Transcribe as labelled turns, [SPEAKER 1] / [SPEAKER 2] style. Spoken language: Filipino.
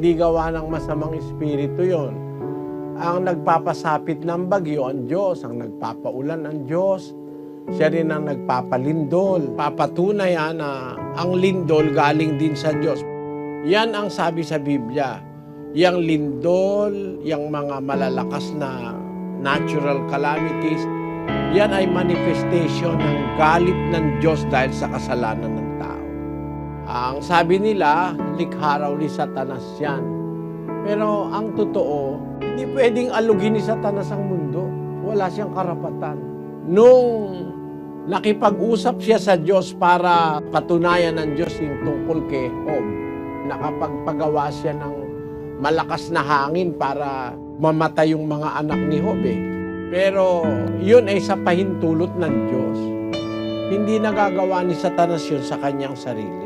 [SPEAKER 1] Hindi gawa ng masamang espiritu yon. Ang nagpapasapit ng bagyo ang Diyos, ang nagpapaulan ang Diyos. Siya rin ang nagpapalindol. Papatunay na ang lindol galing din sa Diyos. Yan ang sabi sa Biblia. Yang lindol, yang mga malalakas na natural calamities, yan ay manifestation ng galit ng Diyos dahil sa kasalanan ng tao. Ang sabi nila, likha raw ni Satanas yan. Pero ang totoo, hindi pwedeng alugin ni Satanas ang mundo. Wala siyang karapatan. Nung nakipag-usap siya sa Diyos para patunayan ng Diyos yung tungkol kay Job, nakapagpagawa siya ng malakas na hangin para mamatay yung mga anak ni Job. Pero yun ay sa pahintulot ng Diyos. Hindi nagagawa ni Satanas yun sa kanyang sarili.